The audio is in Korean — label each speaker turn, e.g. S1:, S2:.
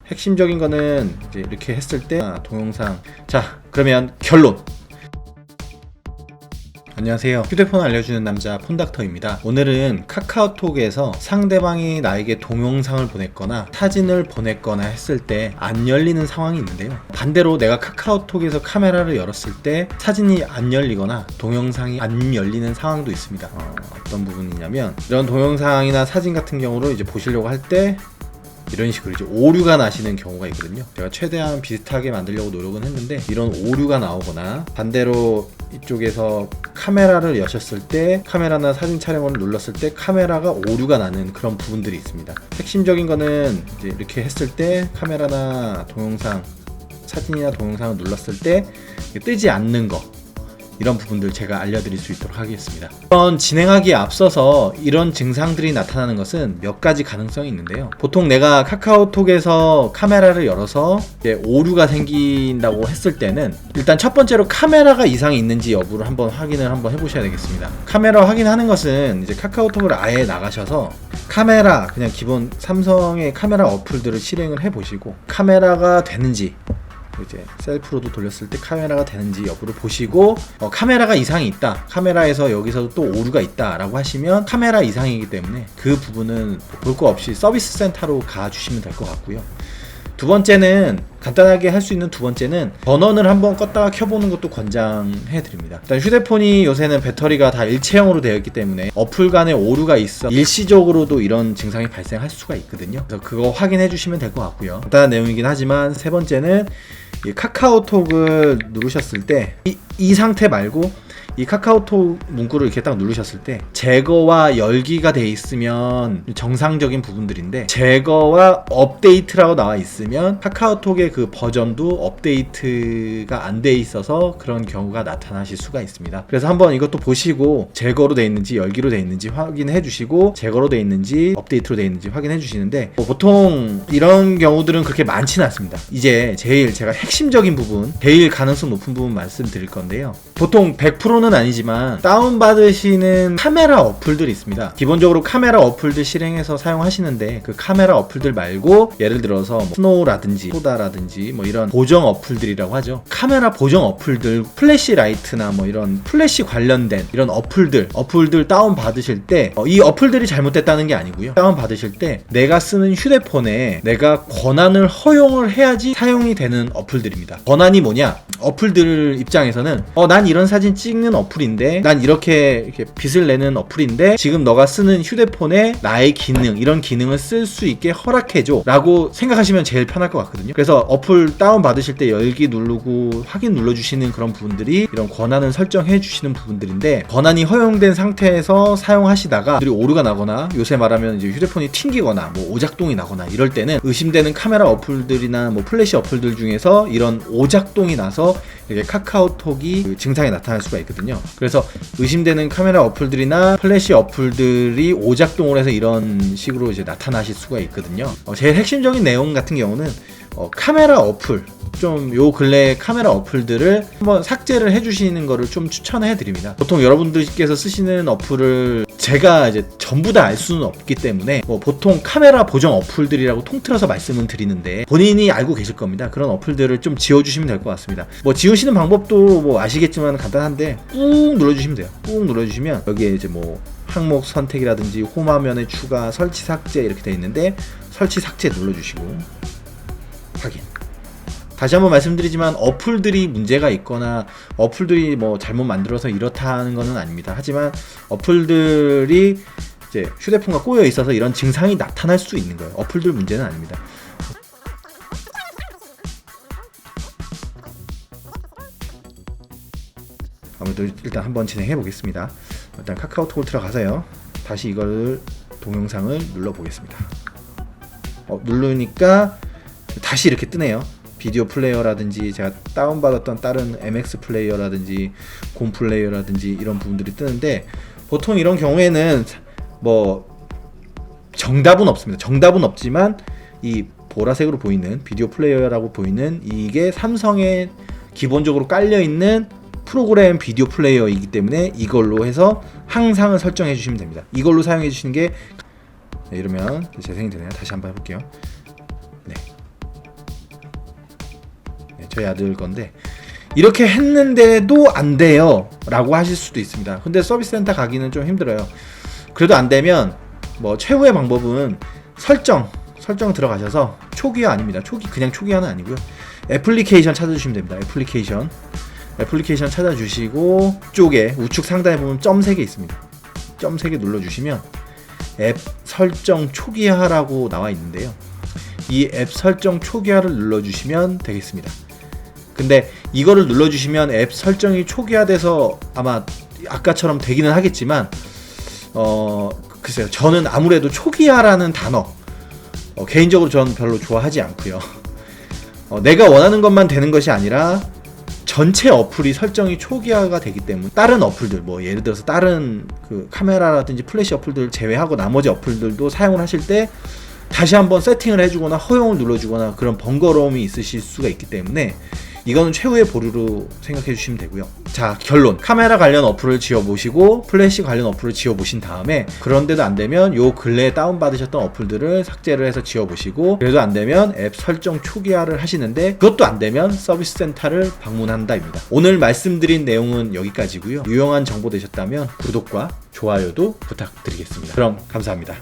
S1: 핵심적인 거는 이제 이렇게 했을 때 동영상. 자, 그러면 결론. 안녕하세요. 휴대폰 알려주는 남자 폰닥터입니다. 오늘은 카카오톡에서 상대방이 나에게 동영상을 보냈거나 사진을 보냈거나 했을 때 안 열리는 상황이 있는데요. 반대로 내가 카카오톡에서 카메라를 열었을 때 사진이 안 열리거나 동영상이 안 열리는 상황도 있습니다. 어떤 부분이냐면 이런 동영상이나 사진 같은 경우로 이제 보시려고 할 때 이런 식으로 이제 오류가 나시는 경우가 있거든요. 제가 최대한 비슷하게 만들려고 노력은 했는데 이런 오류가 나오거나, 반대로 이쪽에서 카메라를 여셨을 때 카메라나 사진 촬영을 눌렀을 때 카메라가 오류가 나는 그런 부분들이 있습니다. 핵심적인 거는 이제 이렇게 했을 때 카메라나 동영상, 사진이나 동영상을 눌렀을 때 뜨지 않는 거, 이런 부분들 제가 알려드릴 수 있도록 하겠습니다. 이런 진행하기에 앞서서 이런 증상들이 나타나는 것은 몇 가지 가능성이 있는데요. 보통 내가 카카오톡에서 카메라를 열어서 오류가 생긴다고 했을 때는 일단 첫 번째로 카메라가 이상이 있는지 여부를 한번 확인을 해보셔야 되겠습니다. 카메라 확인하는 것은 이제 카카오톡을 아예 나가셔서 카메라, 그냥 기본 삼성의 카메라 어플들을 실행을 해보시고 카메라가 되는지, 이제 셀프로도 돌렸을 때 카메라가 되는지 여부를 보시고, 카메라가 이상이 있다, 카메라에서 여기서 또 오류가 있다 라고 하시면 카메라 이상이기 때문에 그 부분은 볼 거 없이 서비스 센터로 가주시면 될 것 같고요. 두 번째는, 간단하게 할 수 있는 두 번째는 전원을 한번 껐다가 켜보는 것도 권장해 드립니다. 일단 휴대폰이 요새는 배터리가 다 일체형으로 되어 있기 때문에 어플 간에 오류가 있어 일시적으로도 이런 증상이 발생할 수가 있거든요. 그래서 그거 확인해 주시면 될 것 같고요. 간단한 내용이긴 하지만 세 번째는 이 카카오톡을 누르셨을 때 이 상태 말고 이 카카오톡 문구를 이렇게 딱 누르셨을 때 제거와 열기가 돼 있으면 정상적인 부분들인데, 제거와 업데이트라고 나와 있으면 카카오톡의 그 버전도 업데이트가 안 돼 있어서 그런 경우가 나타나실 수가 있습니다. 그래서 한번 이것도 보시고 제거로 돼 있는지 열기로 돼 있는지 확인해 주시고, 제거로 돼 있는지 업데이트로 돼 있는지 확인해 주시는데, 보통 이런 경우들은 그렇게 많지는 않습니다. 이제 제일 제가 핵심적인 부분, 제일 가능성 높은 부분 말씀드릴 건데요. 보통 100%는 아니지만 다운받으시는 카메라 어플들이 있습니다. 기본적으로 카메라 어플들 실행해서 사용하시는데, 그 카메라 어플들 말고 예를 들어서 스노우라든지 소다라든지 이런 보정 어플들이라고 하죠. 카메라 보정 어플들, 플래시 라이트나 이런 플래시 관련된 이런 어플들 다운받으실 때 이 어플들이 잘못됐다는 게 아니고요. 다운받으실 때 내가 쓰는 휴대폰에 내가 권한을 허용을 해야지 사용이 되는 어플들입니다. 권한이 뭐냐? 어플들 입장에서는 난 이런 사진 찍는 어플인데, 난 이렇게 빛을 내는 어플인데 지금 너가 쓰는 휴대폰에 나의 기능, 이런 기능을 쓸 수 있게 허락해줘 라고 생각하시면 제일 편할 것 같거든요. 그래서 어플 다운 받으실 때 열기 누르고 확인 눌러주시는 그런 부분들이 이런 권한을 설정해 주시는 부분들인데, 권한이 허용된 상태에서 사용하시다가 오류가 나거나, 요새 말하면 이제 휴대폰이 튕기거나 오작동이 나거나 이럴 때는 의심되는 카메라 어플들이나 플래시 어플들 중에서 이런 오작동이 나서 이렇게 카카오톡이 증상이 나타날 수가 있거든요. 그래서 의심되는 카메라 어플들이나 플래시 어플들이 오작동을 해서 이런 식으로 이제 나타나실 수가 있거든요. 제일 핵심적인 내용 같은 경우는 카메라 어플, 좀 요 근래 카메라 어플들을 한번 삭제를 해주시는 거를 좀 추천해 드립니다. 보통 여러분들께서 쓰시는 어플을 제가 이제 전부 다 알 수는 없기 때문에 보통 카메라 보정 어플들이라고 통틀어서 말씀을 드리는데, 본인이 알고 계실 겁니다. 그런 어플들을 좀 지워주시면 될 것 같습니다. 지우시는 방법도 아시겠지만 간단한데, 꾹 눌러주시면 돼요. 꾹 눌러주시면 여기에 이제 항목 선택이라든지 홈화면에 추가, 설치 삭제 이렇게 되어 있는데, 설치 삭제 눌러주시고 확인. 다시 한번 말씀드리지만 어플들이 문제가 있거나 어플들이 잘못 만들어서 이렇다는 것은 아닙니다. 하지만 어플들이 이제 휴대폰과 꼬여 있어서 이런 증상이 나타날 수 있는 거예요. 어플들 문제는 아닙니다. 아무래도 일단 한번 진행해 보겠습니다. 일단 카카오톡을 들어가서요. 다시 이걸 동영상을 눌러 보겠습니다. 누르니까 다시 이렇게 뜨네요. 비디오 플레이어라든지 제가 다운받았던 다른 MX 플레이어라든지 곰 플레이어라든지 이런 부분들이 뜨는데, 보통 이런 경우에는 정답은 없습니다. 정답은 없지만 이 보라색으로 보이는 비디오 플레이어라고 보이는 이게 삼성에 기본적으로 깔려있는 프로그램 비디오 플레이어이기 때문에 이걸로 해서 항상을 설정해 주시면 됩니다. 이걸로 사용해 주시는 게, 이러면 재생이 되네요. 다시 한번 해볼게요. 네. 저희 아들 건데 이렇게 했는데도 안 돼요 라고 하실 수도 있습니다. 근데 서비스 센터 가기는 좀 힘들어요. 그래도 안 되면 뭐 최후의 방법은 설정 들어가셔서 초기화 아닙니다. 그냥 초기화는 아니고요. 애플리케이션 찾아주시면 됩니다. 애플리케이션 찾아주시고 쪽에 우측 상단에 보면 점 3개 있습니다. 점 3개 눌러주시면 앱 설정 초기화라고 나와 있는데요. 이 앱 설정 초기화를 눌러주시면 되겠습니다. 근데 이거를 눌러주시면 앱 설정이 초기화돼서 아마 아까처럼 되기는 하겠지만 글쎄요, 저는 아무래도 초기화라는 단어 개인적으로 저는 별로 좋아하지 않고요. 내가 원하는 것만 되는 것이 아니라 전체 어플이 설정이 초기화가 되기 때문에 다른 어플들 뭐 예를 들어서 다른 그 카메라라든지 플래시 어플들 제외하고 나머지 어플들도 사용을 하실 때 다시 한번 세팅을 해주거나 허용을 눌러주거나 그런 번거로움이 있으실 수가 있기 때문에 이거는 최후의 보루로 생각해 주시면 되고요. 자, 결론. 카메라 관련 어플을 지워보시고 플래시 관련 어플을 지워보신 다음에 그런데도 안되면 요 근래에 다운받으셨던 어플들을 삭제를 해서 지워보시고 그래도 안되면 앱 설정 초기화를 하시는데 그것도 안되면 서비스 센터를 방문한다입니다. 오늘 말씀드린 내용은 여기까지고요. 유용한 정보 되셨다면 구독과 좋아요도 부탁드리겠습니다. 그럼 감사합니다.